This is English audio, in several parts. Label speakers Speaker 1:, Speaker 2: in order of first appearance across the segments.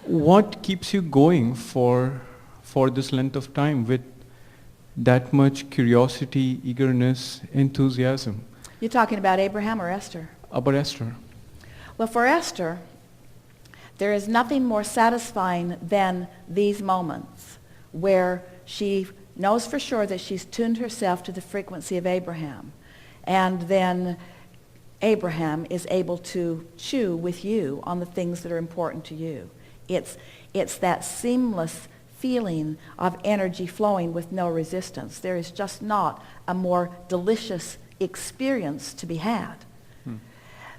Speaker 1: what keeps you going for this length of time with that much curiosity, eagerness, enthusiasm?
Speaker 2: You're talking about Abraham or Esther?
Speaker 1: About Esther.
Speaker 2: Well, for Esther, there is nothing more satisfying than these moments where she knows for sure that she's tuned herself to the frequency of Abraham. And then Abraham is able to chew with you on the things that are important to you. It's that seamless feeling of energy flowing with no resistance. There is just not a more delicious experience to be had.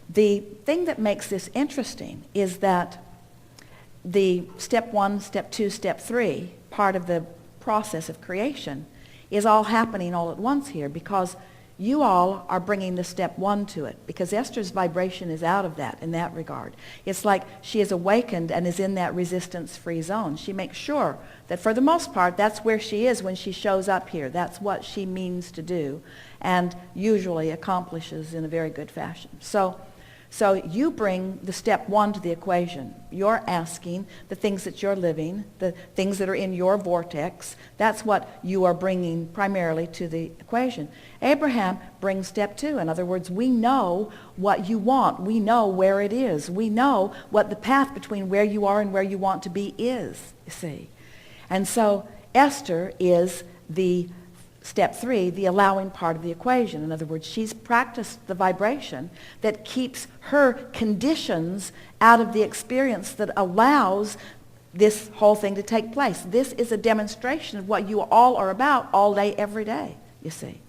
Speaker 2: The thing that makes this interesting is that the step 1, step 2, step 3 part of the process of creation is all happening all at once here, because you all are bringing the step 1 to it, because Esther's vibration is out of that in that regard. It's like she is awakened and is in that resistance-free zone. She makes sure that for the most part that's where she is when she shows up here. That's what she means to do and usually accomplishes in a very good fashion. So you bring the step 1 to the equation. You're asking the things that you're living, the things that are in your vortex. That's what you are bringing primarily to the equation. Abraham brings step 2. In other words, we know what you want. We know where it is. We know what the path between where you are and where you want to be is, you see. And so Esther is the step 3, the allowing part of the equation. In other words, she's practiced the vibration that keeps her conditions out of the experience that allows this whole thing to take place. This is a demonstration of what you all are about all day, every day, you see.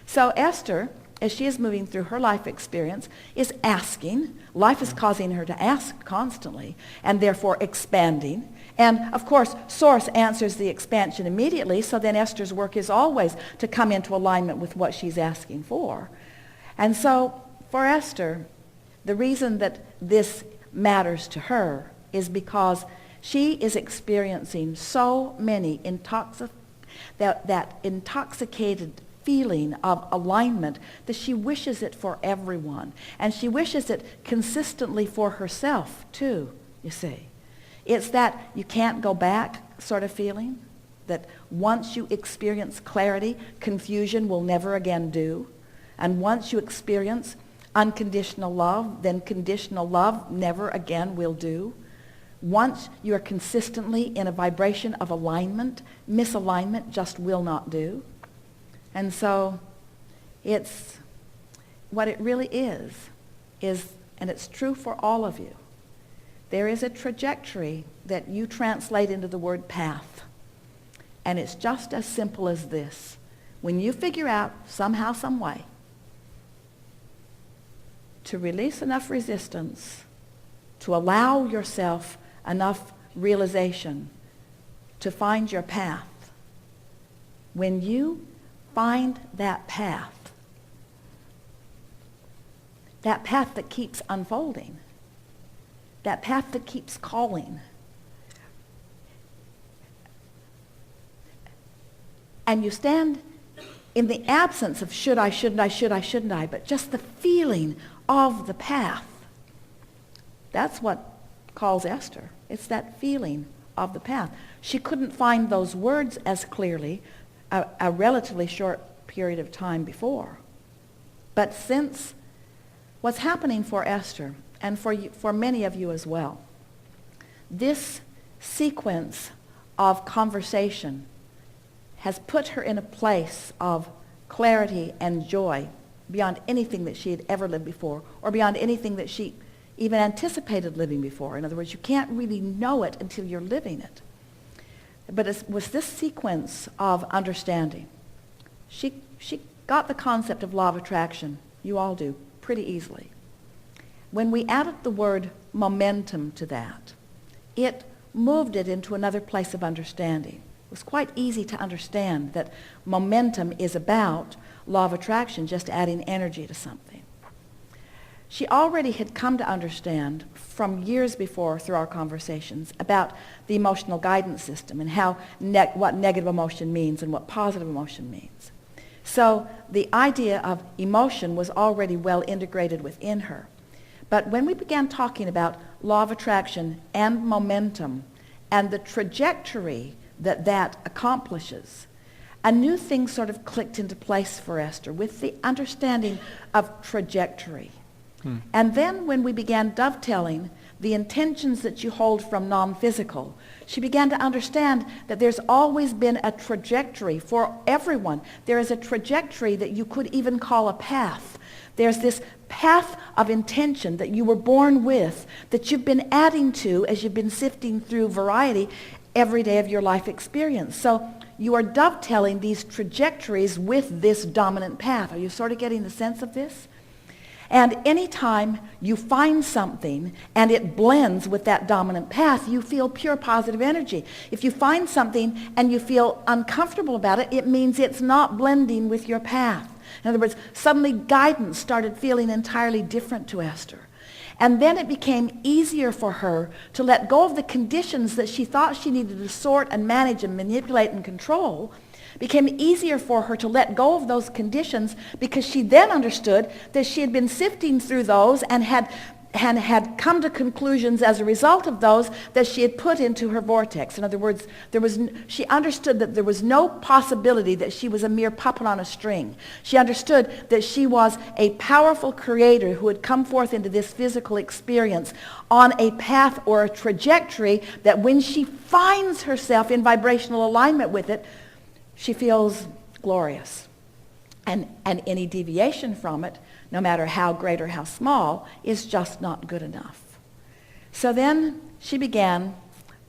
Speaker 2: So Esther, as she is moving through her life experience, is asking. Life is causing her to ask constantly, and therefore expanding. And, of course, Source answers the expansion immediately, so then Esther's work is always to come into alignment with what she's asking for. And so, for Esther, the reason that this matters to her is because she is experiencing so many that intoxicated feeling of alignment that she wishes it for everyone. And she wishes it consistently for herself, too, you see. It's that you can't go back sort of feeling, that once you experience clarity, confusion will never again do. And once you experience unconditional love, then conditional love never again will do. Once you are consistently in a vibration of alignment, misalignment just will not do. And so it's what it really is, and it's true for all of you, there is a trajectory that you translate into the word path. And it's just as simple as this. When you figure out somehow, some way, to release enough resistance, to allow yourself enough realization to find your path, when you find that path that keeps unfolding, that path that keeps calling, and you stand in the absence of should I, shouldn't I, but just the feeling of the path. That's what calls Esther. It's that feeling of the path. She couldn't find those words as clearly a relatively short period of time before. But since what's happening for Esther, and for many of you as well, this sequence of conversation has put her in a place of clarity and joy beyond anything that she had ever lived before, or beyond anything that she even anticipated living before. In other words, you can't really know it until you're living it. But it was this sequence of understanding. She got the concept of law of attraction, you all do, pretty easily. When we added the word momentum to that, it moved it into another place of understanding. It was quite easy to understand that momentum is about law of attraction, just adding energy to something. She already had come to understand from years before through our conversations about the emotional guidance system and how what negative emotion means and what positive emotion means. So the idea of emotion was already well integrated within her. But when we began talking about law of attraction and momentum and the trajectory that that accomplishes, a new thing sort of clicked into place for Esther with the understanding of trajectory. And then when we began dovetailing the intentions that you hold from non-physical, she began to understand that there's always been a trajectory for everyone. There is a trajectory that you could even call a path. There's this path of intention that you were born with that you've been adding to as you've been sifting through variety every day of your life experience. So you are dovetailing these trajectories with this dominant path. Are you sort of getting the sense of this? And anytime you find something and it blends with that dominant path, you feel pure positive energy. If you find something and you feel uncomfortable about it, it means it's not blending with your path. In other words, suddenly guidance started feeling entirely different to Esther. And then it became easier for her to let go of the conditions that she thought she needed to sort and manage and manipulate and control. It became easier for her to let go of those conditions because she then understood that she had been sifting through those and had come to conclusions as a result of those that she had put into her vortex. In other words, she understood that there was no possibility that she was a mere puppet on a string. She understood that she was a powerful creator who had come forth into this physical experience on a path or a trajectory that when she finds herself in vibrational alignment with it, she feels glorious. And any deviation from it, no matter how great or how small, is just not good enough. So then she began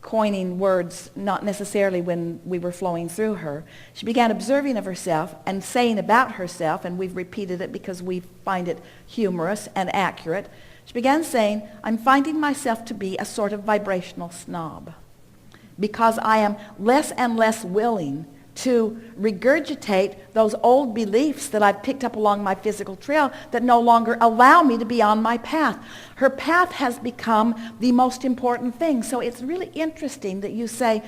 Speaker 2: coining words, not necessarily when we were flowing through her. She began observing of herself and saying about herself, and we've repeated it because we find it humorous and accurate. She began saying, I'm finding myself to be a sort of vibrational snob because I am less and less willing to regurgitate those old beliefs that I've picked up along my physical trail that no longer allow me to be on my path. Her path has become the most important thing. So it's really interesting that you say,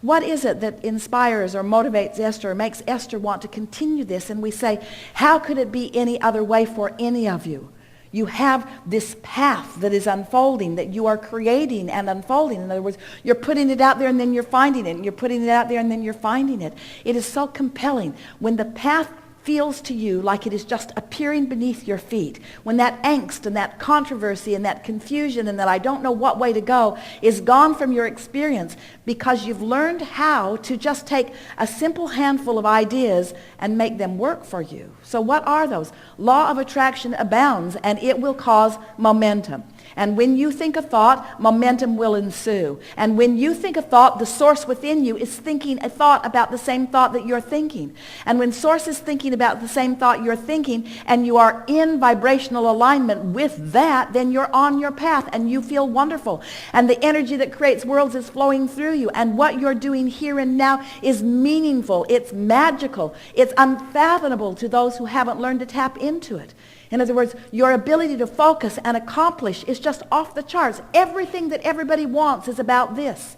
Speaker 2: what is it that inspires or motivates Esther or makes Esther want to continue this? And we say, how could it be any other way for any of you? You have this path that is unfolding, that you are creating and unfolding. In other words, you're putting it out there and then you're finding it, and you're putting it out there and then you're finding it. It is so compelling when the path feels to you like it is just appearing beneath your feet, when that angst and that controversy and that confusion and that I don't know what way to go is gone from your experience because you've learned how to just take a simple handful of ideas and make them work for you. So what are those? Law of attraction abounds, and it will cause momentum. And when you think a thought, momentum will ensue. And when you think a thought, the source within you is thinking a thought about the same thought that you're thinking. And when source is thinking about the same thought you're thinking, and you are in vibrational alignment with that, then you're on your path and you feel wonderful. And the energy that creates worlds is flowing through you. And what you're doing here and now is meaningful. It's magical. It's unfathomable to those who haven't learned to tap into it. In other words, your ability to focus and accomplish is just off the charts. Everything that everybody wants is about this.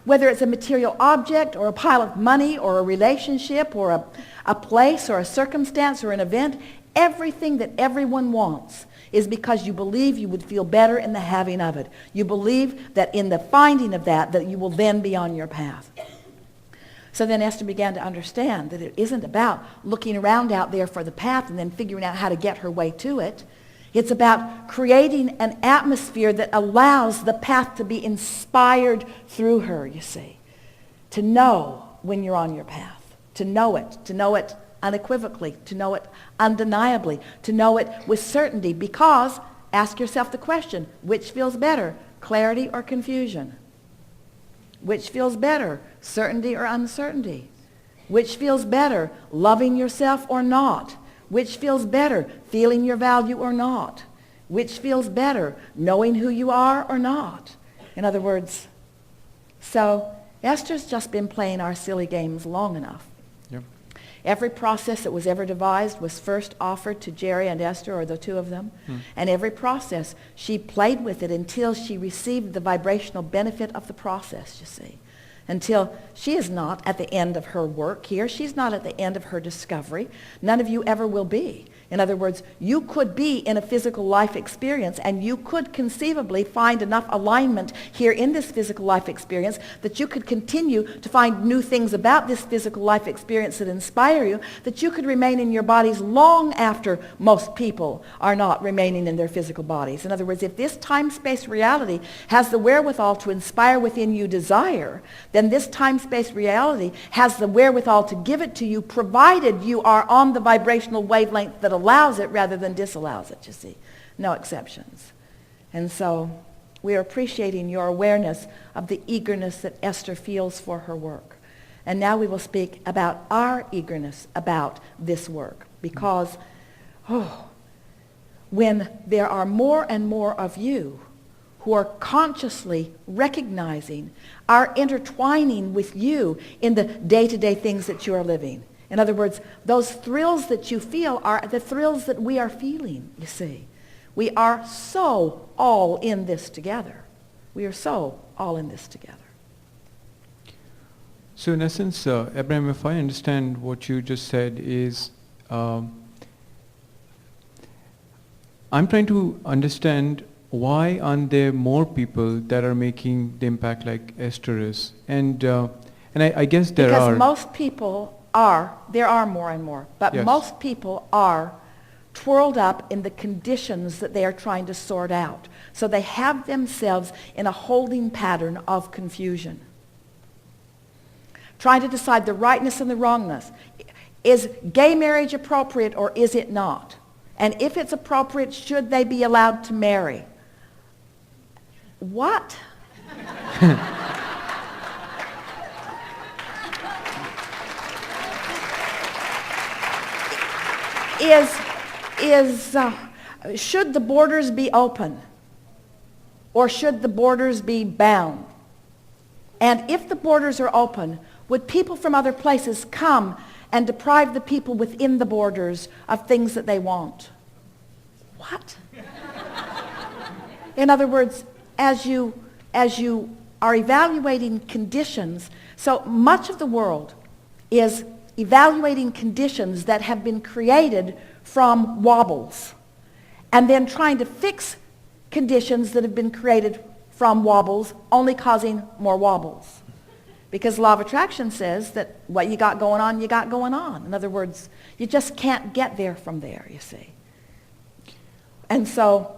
Speaker 2: Whether it's a material object or a pile of money or a relationship or a place or a circumstance or an event, everything that everyone wants is because you believe you would feel better in the having of it. You believe that in the finding of that you will then be on your path. So then Esther began to understand that it isn't about looking around out there for the path and then figuring out how to get her way to it. It's about creating an atmosphere that allows the path to be inspired through her, you see. To know when you're on your path. To know it unequivocally, to know it undeniably, to know it with certainty. Because, ask yourself the question, which feels better, clarity or confusion? Which feels better, certainty or uncertainty? Which feels better, loving yourself or not? Which feels better, feeling your value or not? Which feels better, knowing who you are or not? In other words, so Esther's just been playing our silly games long enough.
Speaker 1: Yep.
Speaker 2: Every process that was ever devised was first offered to Jerry and Esther, or the two of them. And every process, she played with it until she received the vibrational benefit of the process, you see. until she is not at the end of her work here. She's not at the end of her discovery. None of you ever will be. In other words, you could be in a physical life experience and you could conceivably find enough alignment here in this physical life experience that you could continue to find new things about this physical life experience that inspire you, that you could remain in your bodies long after most people are not remaining in their physical bodies. In other words, if this time-space reality has the wherewithal to inspire within you desire, then this time-space reality has the wherewithal to give it to you, provided you are on the vibrational wavelength that allows it rather than disallows it, you see. No exceptions. And so we are appreciating your awareness of the eagerness that Esther feels for her work. And now we will speak about our eagerness about this work. Because, when there are more and more of you who are consciously recognizing our intertwining with you in the day-to-day things that you are living. In other words, those thrills that you feel are the thrills that we are feeling, you see. We are so all in this together. We are so all in this together.
Speaker 1: So in essence, Abraham, if I understand what you just said is, I'm trying to understand why aren't there more people that are making the impact like Esther is? And I guess there are.
Speaker 2: Because most people there are more and more, but
Speaker 1: Yes.
Speaker 2: most people are twirled up in the conditions that they are trying to sort out. So they have themselves in a holding pattern of confusion, trying to decide the rightness and the wrongness. Is gay marriage appropriate or is it not? And if it's appropriate, should they be allowed to marry? What? Should the borders be open or should the borders be bound? And if the borders are open, would people from other places come and deprive the people within the borders of things that they want? What? In other words, as you are evaluating conditions, so much of the world is evaluating conditions that have been created from wobbles and then trying to fix conditions that have been created from wobbles, only causing more wobbles. Because law of attraction says that what you got going on, you got going on. In other words, you just can't get there from there, you see. And so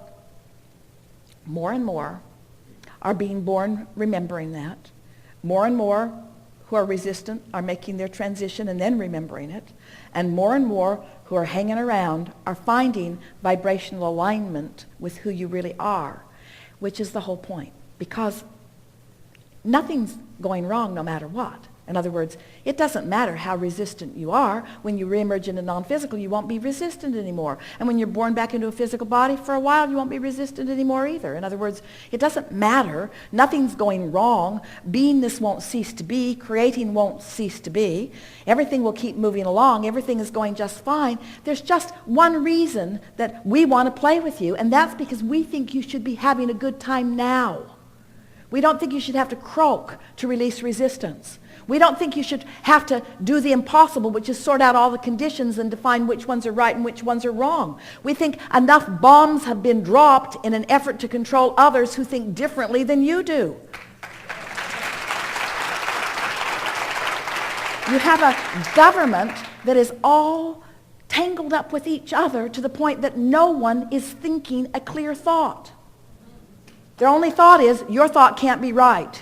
Speaker 2: more and more are being born remembering that. More and more who are resistant are making their transition and then remembering it. And more who are hanging around are finding vibrational alignment with who you really are, which is the whole point. Because nothing's going wrong no matter what. In other words, it doesn't matter how resistant you are. When you reemerge into non-physical, you won't be resistant anymore. And when you're born back into a physical body, for a while you won't be resistant anymore either. In other words, it doesn't matter. Nothing's going wrong. Beingness won't cease to be. Creating won't cease to be. Everything will keep moving along. Everything is going just fine. There's just one reason that we want to play with you, and that's because we think you should be having a good time now. We don't think you should have to croak to release resistance. We don't think you should have to do the impossible, which is sort out all the conditions and define which ones are right and which ones are wrong. We think enough bombs have been dropped in an effort to control others who think differently than you do. You have a government that is all tangled up with each other to the point that no one is thinking a clear thought. Their only thought is, your thought can't be right.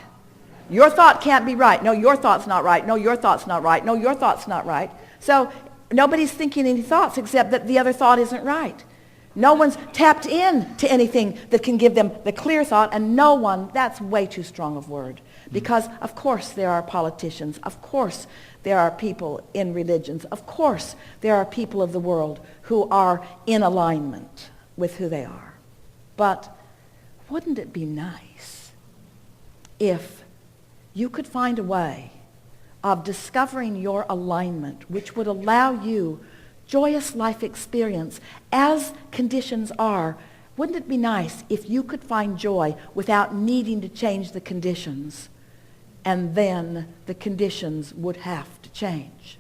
Speaker 2: Your thought can't be right. No, your thought's not right. No, your thought's not right. No, your thought's not right. So nobody's thinking any thoughts except that the other thought isn't right. No one's tapped in to anything that can give them the clear thought, and no one, that's way too strong of word. Because, of course, there are politicians. Of course, there are people in religions. Of course, there are people of the world who are in alignment with who they are. But wouldn't it be nice if you could find a way of discovering your alignment, which would allow you joyous life experience as conditions are? Wouldn't it be nice if you could find joy without needing to change the conditions? and then the conditions would have to change.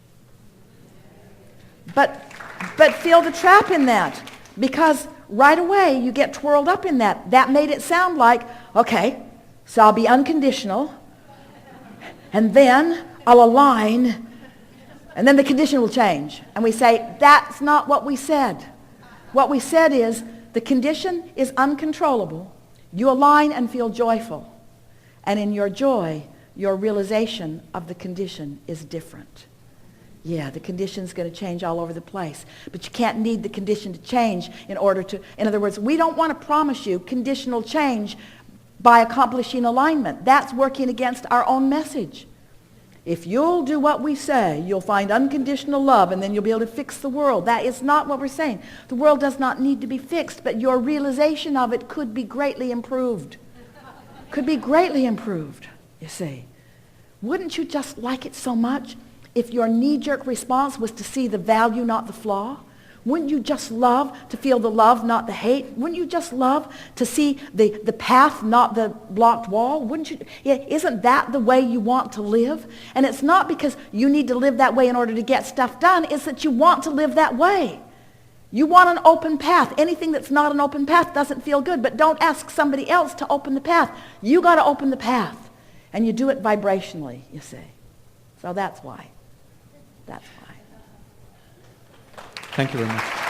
Speaker 2: But feel the trap in that, because right away you get twirled up in that. That made it sound like, okay, so I'll be unconditional, and then I'll align, and then the condition will change. And we say, that's not what we said. What we said is, the condition is uncontrollable. You align and feel joyful. And in your joy, your realization of the condition is different. Yeah, the condition's going to change all over the place. But you can't need the condition to change in order to... In other words, we don't want to promise you conditional change by accomplishing alignment. That's working against our own message. If you'll do what we say, you'll find unconditional love, and then you'll be able to fix the world. That is not what we're saying. The world does not need to be fixed, but your realization of it could be greatly improved. Could be greatly improved, you see. Wouldn't you just like it so much if your knee-jerk response was to see the value, not the flaw? Wouldn't you just love to feel the love, not the hate? Wouldn't you just love to see the path, not the blocked wall? Wouldn't you? Isn't that the way you want to live? And it's not because you need to live that way in order to get stuff done. It's that you want to live that way. You want an open path. Anything that's not an open path doesn't feel good. But don't ask somebody else to open the path. You got to open the path. And you do it vibrationally, you see. So that's why. That's why.
Speaker 1: Thank you very much.